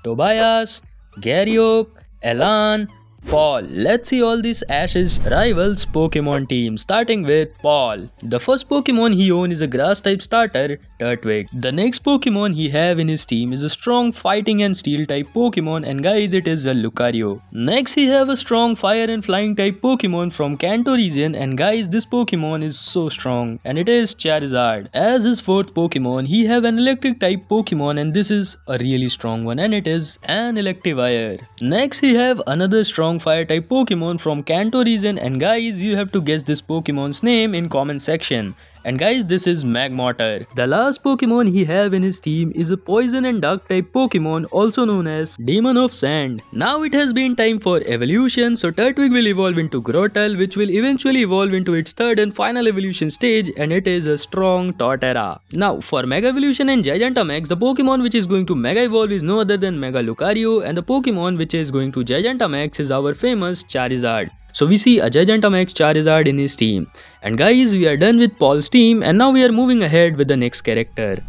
Tobias, Gyariok, Elan, Paul. Let's see all these Ash's rivals Pokemon teams, starting with Paul. The first Pokemon he owns is a grass type starter, Turtwig. The next Pokemon he have in his team is a strong fighting and steel type Pokemon, and guys, it is a Lucario. Next he have a strong fire and flying type Pokemon from Kanto region, and guys, this Pokemon is so strong, and it is Charizard. As his fourth Pokemon he have an electric type Pokemon, and this is a really strong one, and it is an Electivire. Next he have another strong fire type Pokemon from Kanto region, and guys, you have to guess this Pokemon's name in comment section. And guys, this is Magmortar. The last Pokemon he have in his team is a poison and dark type Pokemon, also known as Demon of Sand. Now it has been time for evolution, so Turtwig will evolve into Grotle, which will eventually evolve into its third and final evolution stage, and it is a strong Torterra. Now for Mega Evolution and Gigantamax, the Pokemon which is going to Mega Evolve is no other than Mega Lucario, and the Pokemon which is going to Gigantamax is our famous Charizard. So we see a Gigantamax Charizard in his team. And guys, we are done with Paul's team, and now we are moving ahead with the next character.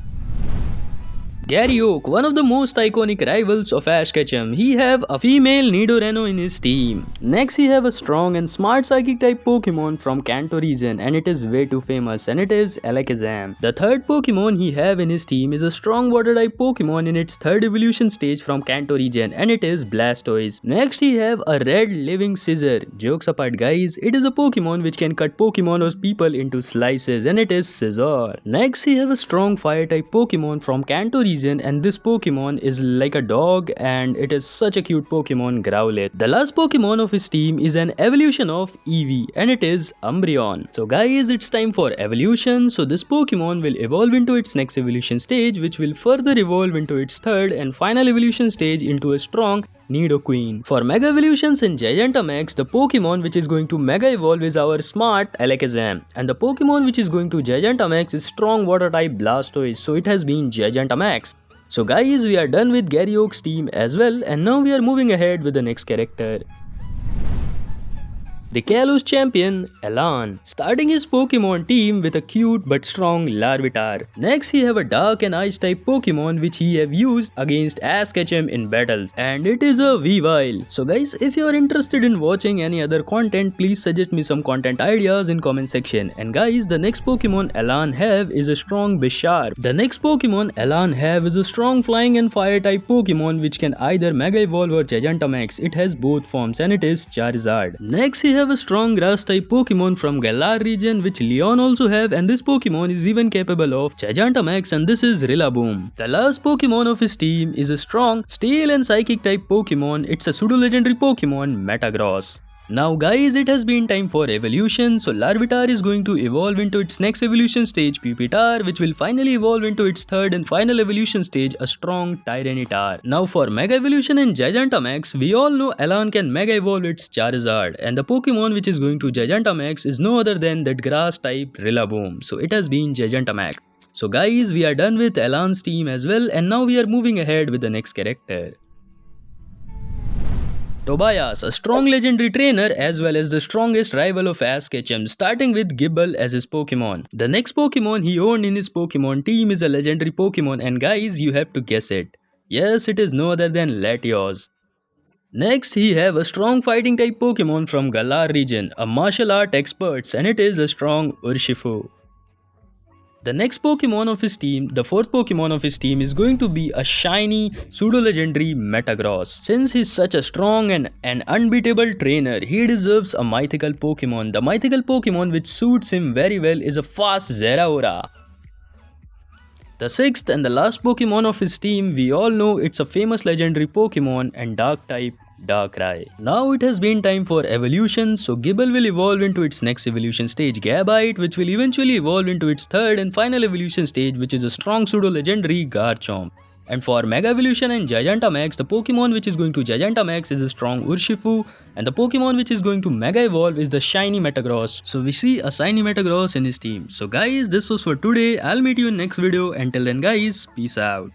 Gyariok, one of the most iconic rivals of Ash Ketchum. He have a female Nidorino in his team. Next he have a strong and smart psychic type Pokemon from Kanto region, and it is way too famous, and it is Alakazam. The third Pokemon he have in his team is a strong water type Pokemon in its third evolution stage from Kanto region, and it is Blastoise. Next he have a red living scissor. Jokes apart guys, it is a Pokemon which can cut Pokemon or people into slices, and it is Scizor. Next he have a strong fire type Pokemon from Kanto region, and this Pokemon is like a dog, and it is such a cute Pokemon, Growlithe. The last Pokemon of his team is an evolution of Eevee, and it is Umbreon. So guys, it's time for evolution. So this Pokemon will evolve into its next evolution stage, which will further evolve into its third and final evolution stage into a strong Nidoqueen. For Mega Evolutions in Gigantamax, the Pokemon which is going to Mega Evolve is our smart Alakazam, and the Pokemon which is going to Gigantamax is strong water type Blastoise, so it has been Gigantamax. So guys, we are done with Gyariok's team as well, and now we are moving ahead with the next character. The Kalos champion, Elan, starting his Pokemon team with a cute but strong Larvitar. Next he have a dark and ice type Pokemon which he have used against Ash Ketchum in battles, and it is a Weavile. So guys, if you are interested in watching any other content, please suggest me some content ideas in comment section. And guys, the next Pokemon Elan have is a strong Bisharp. The next Pokemon Elan have is a strong flying and fire type Pokemon which can either Mega Evolve or Gigantamax. It has both forms, and it is Charizard. Next he have a strong grass type Pokemon from Galar region which Leon also have, and this Pokemon is even capable of Gigantamax, and this is Rillaboom. The last Pokemon of his team is a strong steel and psychic type Pokemon. It's a pseudo legendary Pokemon, Metagross. Now guys, it has been time for evolution. So Larvitar is going to evolve into its next evolution stage, Pupitar, which will finally evolve into its third and final evolution stage, a strong Tyranitar. Now for Mega Evolution in Gigantamax, we all know Elan can Mega Evolve its Charizard, and the Pokemon which is going to Gigantamax is no other than that grass type Rillaboom. So it has been Gigantamax. So guys, we are done with Elan's team as well, and now we are moving ahead with the next character. Tobias, a strong legendary trainer as well as the strongest rival of Ash Ketchum, starting with Gible as his Pokemon. The next Pokemon he owned in his Pokemon team is a legendary Pokemon, and guys, you have to guess it. Yes, it is no other than Latios. Next, he have a strong fighting type Pokemon from Galar region, a martial art expert, and it is a strong Urshifu. The next Pokemon of his team, the fourth Pokemon of his team, is going to be a shiny pseudo-legendary Metagross. Since he's such a strong and an unbeatable trainer, he deserves a mythical Pokemon. The mythical Pokemon which suits him very well is a fast Zeraora. The sixth and the last Pokemon of his team, we all know it's a famous legendary Pokemon and dark type, Darkrai. Now it has been time for evolution, so Gible will evolve into its next evolution stage, Gabite, which will eventually evolve into its third and final evolution stage, which is a strong pseudo-legendary Garchomp. And for Mega Evolution and Gigantamax, the Pokemon which is going to Gigantamax is a strong Urshifu, and the Pokemon which is going to Mega Evolve is the shiny Metagross. So we see a shiny Metagross in his team. So guys, this was for today. I'll meet you in next video. Until then guys, peace out.